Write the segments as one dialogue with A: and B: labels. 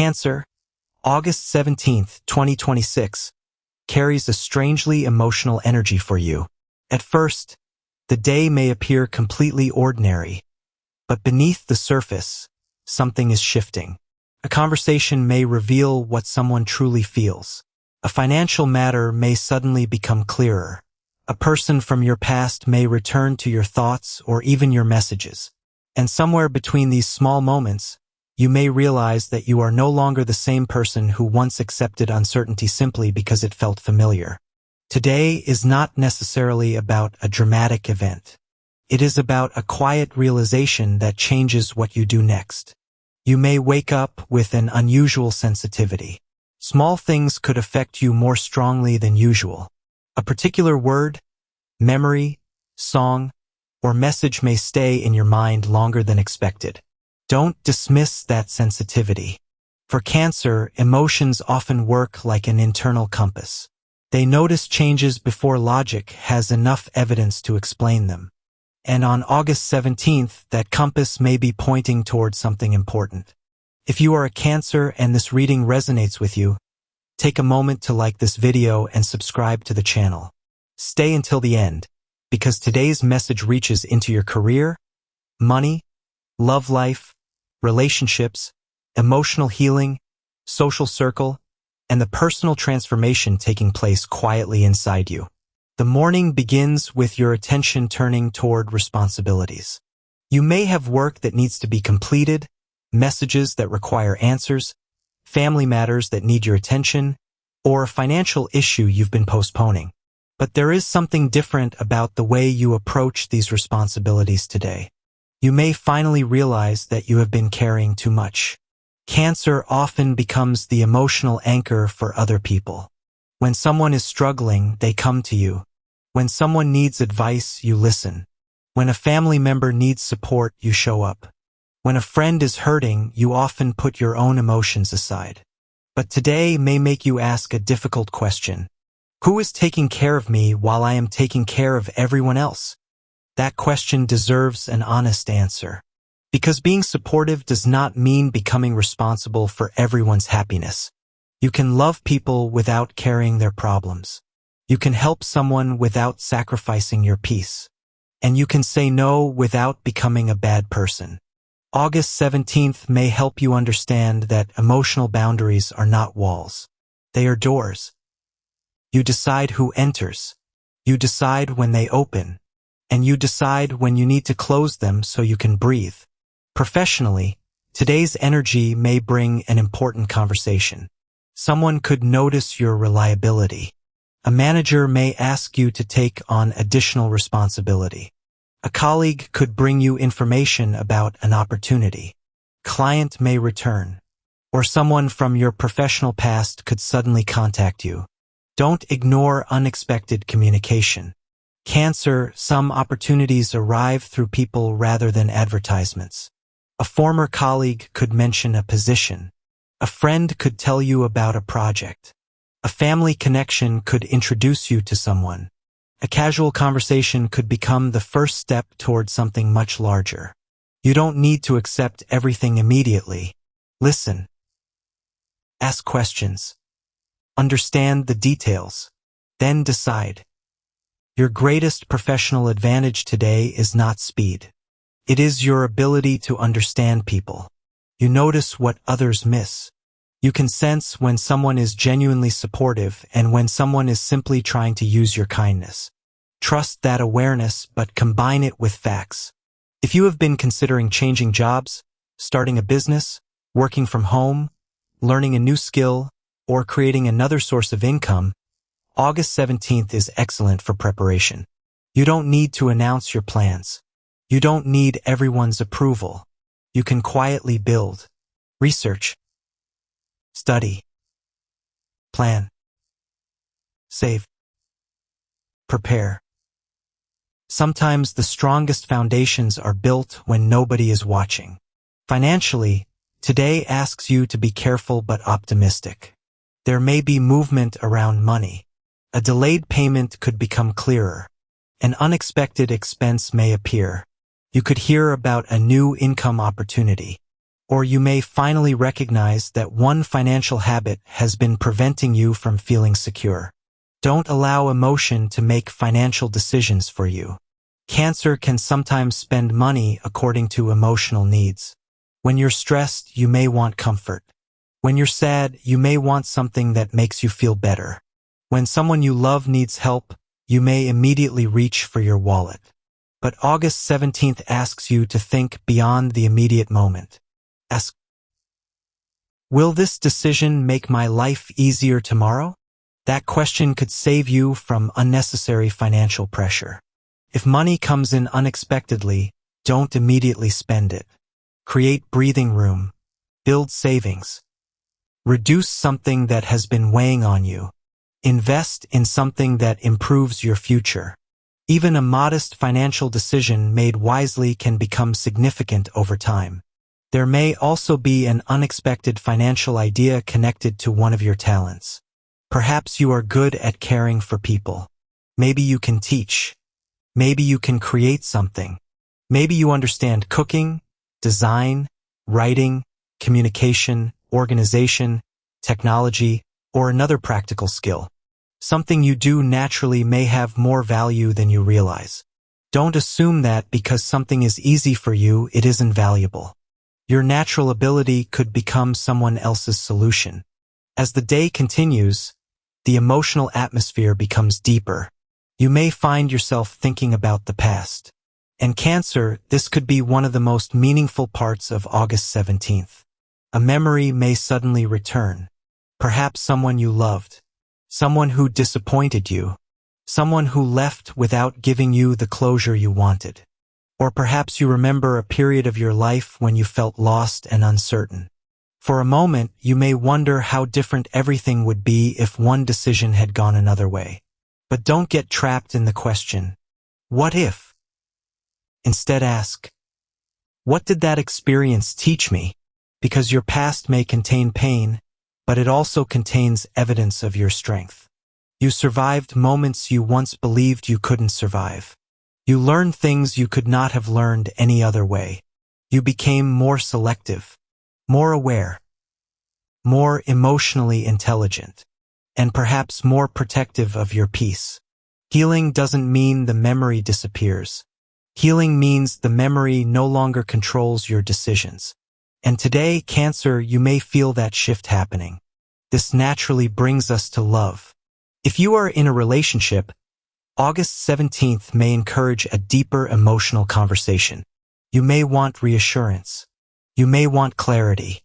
A: Cancer, August 17th, 2026, carries a strangely emotional energy for you. At first, the day may appear completely ordinary, but beneath the surface, something is shifting. A conversation may reveal what someone truly feels. A financial matter may suddenly become clearer. A person from your past may return to your thoughts or even your messages. And somewhere between these small moments, you may realize that you are no longer the same person who once accepted uncertainty simply because it felt familiar. Today is not necessarily about a dramatic event. It is about a quiet realization that changes what you do next. You may wake up with an unusual sensitivity. Small things could affect you more strongly than usual. A particular word, memory, song, or message may stay in your mind longer than expected. Don't dismiss that sensitivity. For Cancer, emotions often work like an internal compass. They notice changes before logic has enough evidence to explain them. And on August 17th, that compass may be pointing towards something important. If you are a Cancer and this reading resonates with you, take a moment to like this video and subscribe to the channel. Stay until the end, because today's message reaches into your career, money, love life, relationships, emotional healing, social circle, and the personal transformation taking place quietly inside you. The morning begins with your attention turning toward responsibilities. You may have work that needs to be completed, messages that require answers, family matters that need your attention, or a financial issue you've been postponing. But there is something different about the way you approach these responsibilities today. You may finally realize that you have been carrying too much. Cancer often becomes the emotional anchor for other people. When someone is struggling, they come to you. When someone needs advice, you listen. When a family member needs support, you show up. When a friend is hurting, you often put your own emotions aside. But today may make you ask a difficult question. Who is taking care of me while I am taking care of everyone else? That question deserves an honest answer. Because being supportive does not mean becoming responsible for everyone's happiness. You can love people without carrying their problems. You can help someone without sacrificing your peace. And you can say no without becoming a bad person. August 17th may help you understand that emotional boundaries are not walls. They are doors. You decide who enters. You decide when they open. And you decide when you need to close them so you can breathe. Professionally, today's energy may bring an important conversation. Someone could notice your reliability. A manager may ask you to take on additional responsibility. A colleague could bring you information about an opportunity. Client may return. Or someone from your professional past could suddenly contact you. Don't ignore unexpected communication. Cancer, some opportunities arrive through people rather than advertisements. A former colleague could mention a position. A friend could tell you about a project. A family connection could introduce you to someone. A casual conversation could become the first step toward something much larger. You don't need to accept everything immediately. Listen. Ask questions. Understand the details. Then decide. Your greatest professional advantage today is not speed. It is your ability to understand people. You notice what others miss. You can sense when someone is genuinely supportive and when someone is simply trying to use your kindness. Trust that awareness, but combine it with facts. If you have been considering changing jobs, starting a business, working from home, learning a new skill, or creating another source of income, August 17th is excellent for preparation. You don't need to announce your plans. You don't need everyone's approval. You can quietly build, research, study, plan, save, prepare. Sometimes the strongest foundations are built when nobody is watching. Financially, today asks you to be careful but optimistic. There may be movement around money. A delayed payment could become clearer. An unexpected expense may appear. You could hear about a new income opportunity. Or you may finally recognize that one financial habit has been preventing you from feeling secure. Don't allow emotion to make financial decisions for you. Cancer can sometimes spend money according to emotional needs. When you're stressed, you may want comfort. When you're sad, you may want something that makes you feel better. When someone you love needs help, you may immediately reach for your wallet. But August 17th asks you to think beyond the immediate moment. Ask, will this decision make my life easier tomorrow? That question could save you from unnecessary financial pressure. If money comes in unexpectedly, don't immediately spend it. Create breathing room. Build savings. Reduce something that has been weighing on you. Invest in something that improves your future. Even a modest financial decision made wisely can become significant over time. There may also be an unexpected financial idea connected to one of your talents. Perhaps you are good at caring for people. Maybe you can teach. Maybe you can create something. Maybe you understand cooking, design, writing, communication, organization, technology, or another practical skill. Something you do naturally may have more value than you realize. Don't assume that because something is easy for you, it isn't valuable. Your natural ability could become someone else's solution. As the day continues, the emotional atmosphere becomes deeper. You may find yourself thinking about the past. And Cancer, this could be one of the most meaningful parts of August 17th. A memory may suddenly return. Perhaps someone you loved. Someone who disappointed you. Someone who left without giving you the closure you wanted. Or perhaps you remember a period of your life when you felt lost and uncertain. For a moment, you may wonder how different everything would be if one decision had gone another way. But don't get trapped in the question, what if? Instead ask, what did that experience teach me? Because your past may contain pain, but it also contains evidence of your strength. You survived moments you once believed you couldn't survive. You learned things you could not have learned any other way. You became more selective, more aware, more emotionally intelligent, and perhaps more protective of your peace. Healing doesn't mean the memory disappears. Healing means the memory no longer controls your decisions. And today, Cancer, you may feel that shift happening. This naturally brings us to love. If you are in a relationship, August 17th may encourage a deeper emotional conversation. You may want reassurance. You may want clarity.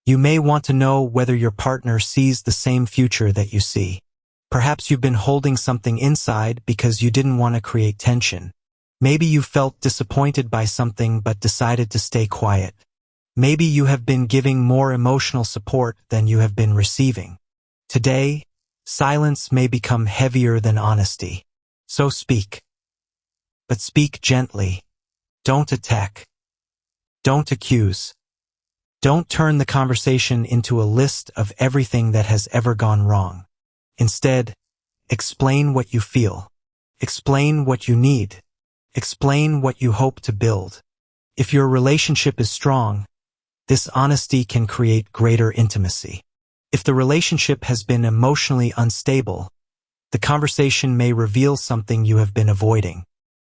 A: You may want to know whether your partner sees the same future that you see. Perhaps you've been holding something inside because you didn't want to create tension. Maybe you felt disappointed by something but decided to stay quiet. Maybe you have been giving more emotional support than you have been receiving. Today, silence may become heavier than honesty. So speak. But speak gently. Don't attack. Don't accuse. Don't turn the conversation into a list of everything that has ever gone wrong. Instead, explain what you feel. Explain what you need. Explain what you hope to build. If your relationship is strong, this honesty can create greater intimacy. If the relationship has been emotionally unstable, the conversation may reveal something you have been avoiding.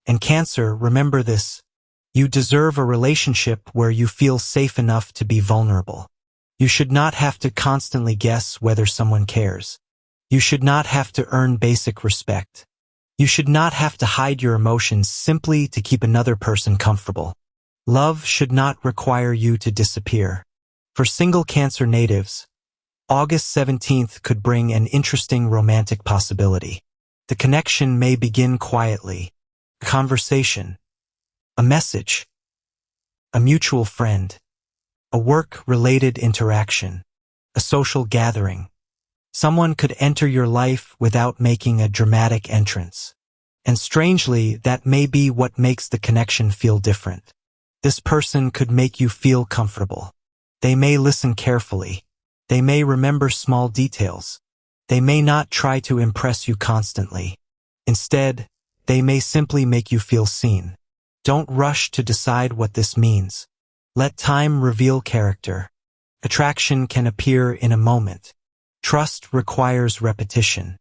A: And Cancer, remember this. You deserve a relationship where you feel safe enough to be vulnerable. You should not have to constantly guess whether someone cares. You should not have to earn basic respect. You should not have to hide your emotions simply to keep another person comfortable. Love should not require you to disappear. For single Cancer natives, August 17th could bring an interesting romantic possibility. The connection may begin quietly. A conversation. A message. A mutual friend. A work-related interaction. A social gathering. Someone could enter your life without making a dramatic entrance. And strangely, that may be what makes the connection feel different. This person could make you feel comfortable. They may listen carefully. They may remember small details. They may not try to impress you constantly. Instead, they may simply make you feel seen. Don't rush to decide what this means. Let time reveal character. Attraction can appear in a moment. Trust requires repetition.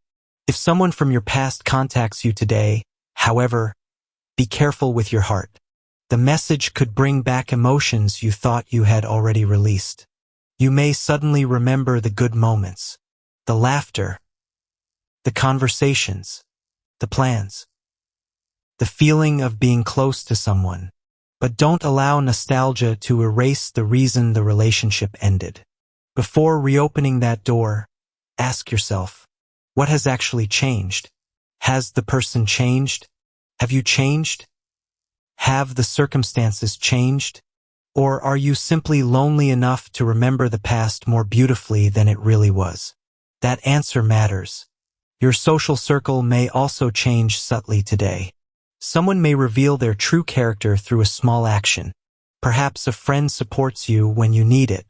A: If someone from your past contacts you today, however, be careful with your heart. The message could bring back emotions you thought you had already released. You may suddenly remember the good moments, the laughter, the conversations, the plans, the feeling of being close to someone. But don't allow nostalgia to erase the reason the relationship ended. Before reopening that door, ask yourself, what has actually changed? Has the person changed? Have you changed? Have the circumstances changed? Or are you simply lonely enough to remember the past more beautifully than it really was? That answer matters. Your social circle may also change subtly today. Someone may reveal their true character through a small action. Perhaps a friend supports you when you need it.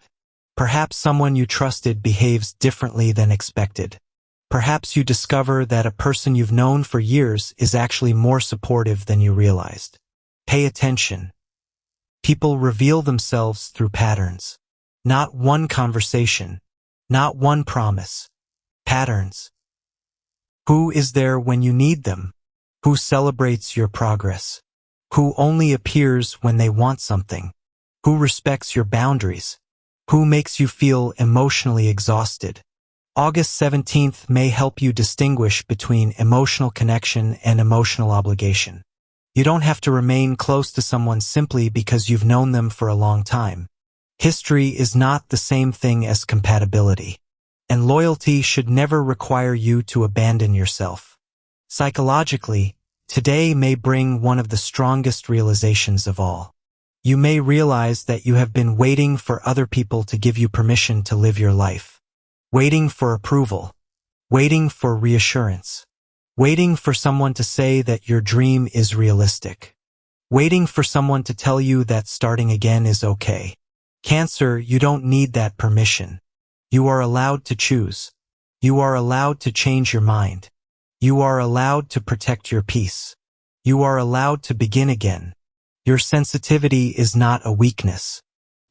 A: Perhaps someone you trusted behaves differently than expected. Perhaps you discover that a person you've known for years is actually more supportive than you realized. Pay attention. People reveal themselves through patterns. Not one conversation. Not one promise. Patterns. Who is there when you need them? Who celebrates your progress? Who only appears when they want something? Who respects your boundaries? Who makes you feel emotionally exhausted? August 17th may help you distinguish between emotional connection and emotional obligation. You don't have to remain close to someone simply because you've known them for a long time. History is not the same thing as compatibility. And loyalty should never require you to abandon yourself. Psychologically, today may bring one of the strongest realizations of all. You may realize that you have been waiting for other people to give you permission to live your life. Waiting for approval. Waiting for reassurance. Waiting for someone to say that your dream is realistic. Waiting for someone to tell you that starting again is okay. Cancer, you don't need that permission. You are allowed to choose. You are allowed to change your mind. You are allowed to protect your peace. You are allowed to begin again. Your sensitivity is not a weakness.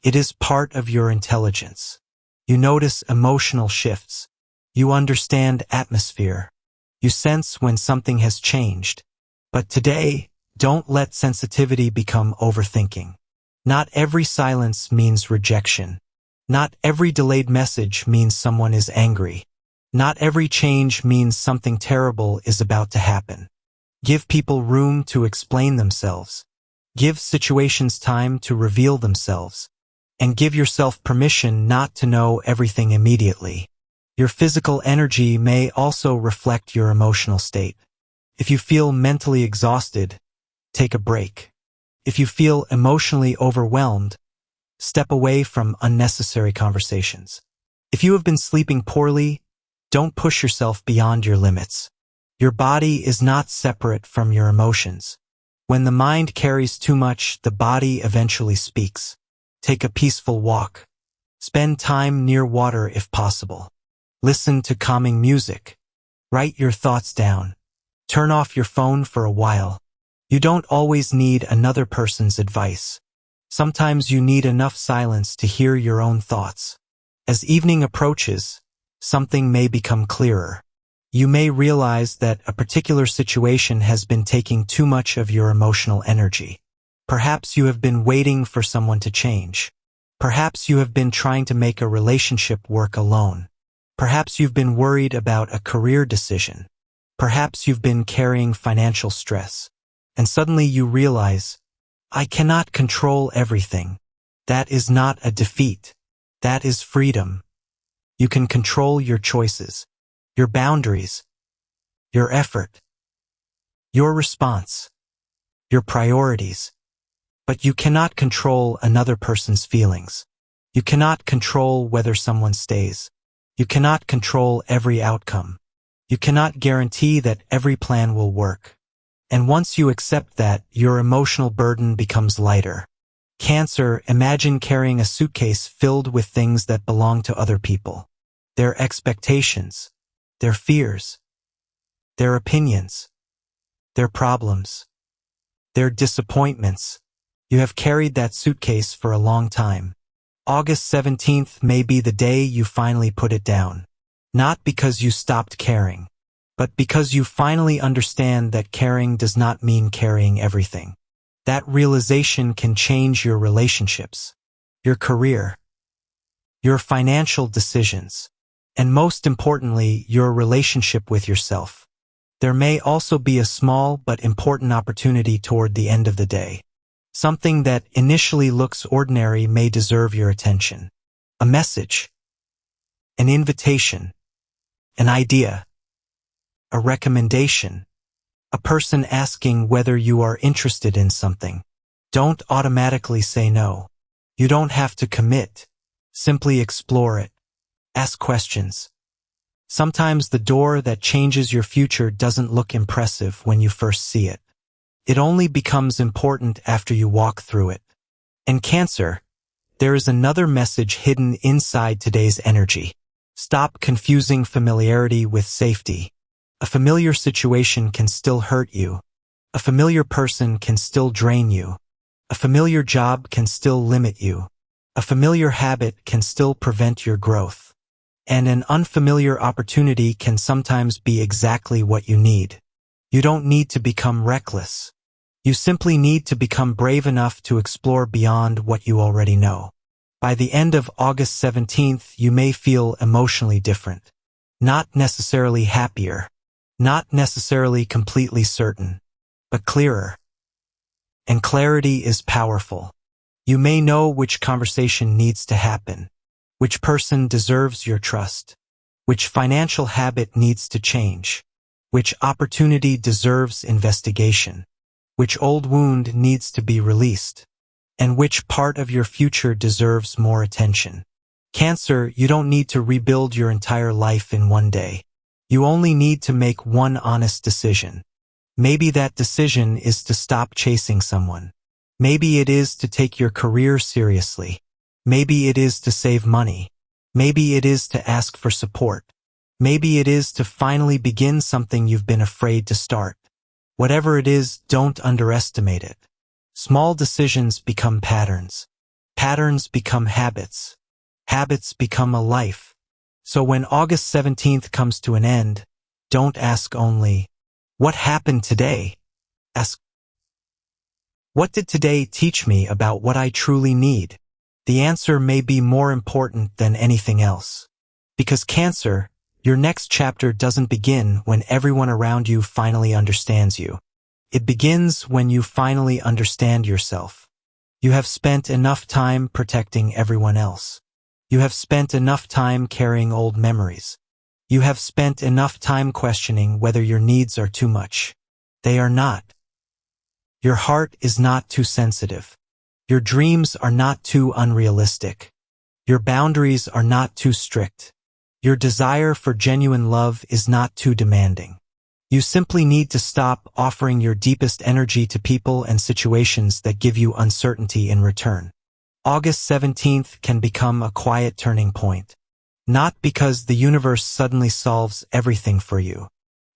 A: It is part of your intelligence. You notice emotional shifts. You understand atmosphere. You sense when something has changed. But today, don't let sensitivity become overthinking. Not every silence means rejection. Not every delayed message means someone is angry. Not every change means something terrible is about to happen. Give people room to explain themselves. Give situations time to reveal themselves. And give yourself permission not to know everything immediately. Your physical energy may also reflect your emotional state. If you feel mentally exhausted, take a break. If you feel emotionally overwhelmed, step away from unnecessary conversations. If you have been sleeping poorly, don't push yourself beyond your limits. Your body is not separate from your emotions. When the mind carries too much, the body eventually speaks. Take a peaceful walk. Spend time near water if possible. Listen to calming music. Write your thoughts down. Turn off your phone for a while. You don't always need another person's advice. Sometimes you need enough silence to hear your own thoughts. As evening approaches, something may become clearer. You may realize that a particular situation has been taking too much of your emotional energy. Perhaps you have been waiting for someone to change. Perhaps you have been trying to make a relationship work alone. Perhaps you've been worried about a career decision. Perhaps you've been carrying financial stress. And suddenly you realize, I cannot control everything. That is not a defeat. That is freedom. You can control your choices, your boundaries, your effort, your response, your priorities. But you cannot control another person's feelings. You cannot control whether someone stays. You cannot control every outcome. You cannot guarantee that every plan will work. And once you accept that, your emotional burden becomes lighter. Cancer, imagine carrying a suitcase filled with things that belong to other people. Their expectations, their fears, their opinions, their problems, their disappointments. You have carried that suitcase for a long time. August 17th may be the day you finally put it down. Not because you stopped caring, but because you finally understand that caring does not mean carrying everything. That realization can change your relationships, your career, your financial decisions, and most importantly, your relationship with yourself. There may also be a small but important opportunity toward the end of the day. Something that initially looks ordinary may deserve your attention. A message, an invitation, an idea, a recommendation, a person asking whether you are interested in something. Don't automatically say no. You don't have to commit. Simply explore it. Ask questions. Sometimes the door that changes your future doesn't look impressive when you first see it. It only becomes important after you walk through it. And Cancer, there is another message hidden inside today's energy. Stop confusing familiarity with safety. A familiar situation can still hurt you. A familiar person can still drain you. A familiar job can still limit you. A familiar habit can still prevent your growth. And an unfamiliar opportunity can sometimes be exactly what you need. You don't need to become reckless. You simply need to become brave enough to explore beyond what you already know. By the end of August 17th, you may feel emotionally different. Not necessarily happier. Not necessarily completely certain, but clearer. And clarity is powerful. You may know which conversation needs to happen, which person deserves your trust, which financial habit needs to change, which opportunity deserves investigation, which old wound needs to be released, and which part of your future deserves more attention. Cancer, you don't need to rebuild your entire life in one day. You only need to make one honest decision. Maybe that decision is to stop chasing someone. Maybe it is to take your career seriously. Maybe it is to save money. Maybe it is to ask for support. Maybe it is to finally begin something you've been afraid to start. Whatever it is, don't underestimate it. Small decisions become patterns. Patterns become habits. Habits become a life. So when August 17th comes to an end, don't ask only, what happened today? Ask, what did today teach me about what I truly need? The answer may be more important than anything else. Because Cancer, your next chapter doesn't begin when everyone around you finally understands you. It begins when you finally understand yourself. You have spent enough time protecting everyone else. You have spent enough time carrying old memories. You have spent enough time questioning whether your needs are too much. They are not. Your heart is not too sensitive. Your dreams are not too unrealistic. Your boundaries are not too strict. Your desire for genuine love is not too demanding. You simply need to stop offering your deepest energy to people and situations that give you uncertainty in return. August 17th can become a quiet turning point. Not because the universe suddenly solves everything for you,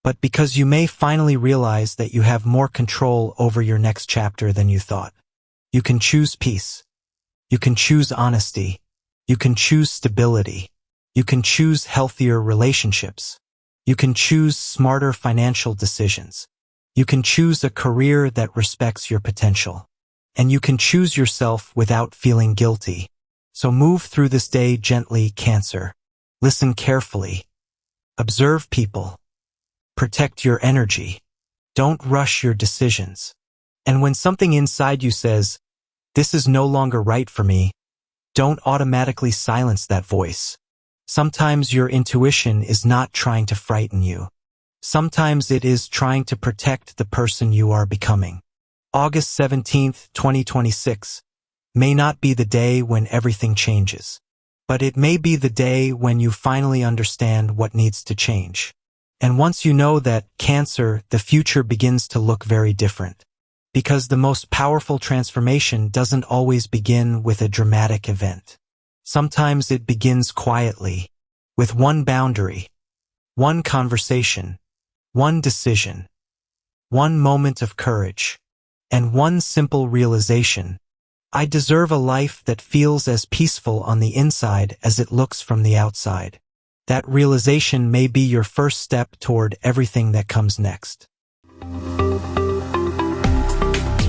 A: but because you may finally realize that you have more control over your next chapter than you thought. You can choose peace. You can choose honesty. You can choose stability. You can choose healthier relationships. You can choose smarter financial decisions. You can choose a career that respects your potential. And you can choose yourself without feeling guilty. So move through this day gently, Cancer. Listen carefully. Observe people. Protect your energy. Don't rush your decisions. And when something inside you says, this is no longer right for me, don't automatically silence that voice. Sometimes your intuition is not trying to frighten you. Sometimes it is trying to protect the person you are becoming. August 17th, 2026, may not be the day when everything changes, but it may be the day when you finally understand what needs to change. And once you know that, Cancer, the future begins to look very different. Because the most powerful transformation doesn't always begin with a dramatic event. Sometimes it begins quietly, with one boundary, one conversation, one decision, one moment of courage, and one simple realization I deserve a life that feels as peaceful on the inside as it looks from the outside. That realization may be your first step toward everything that comes next.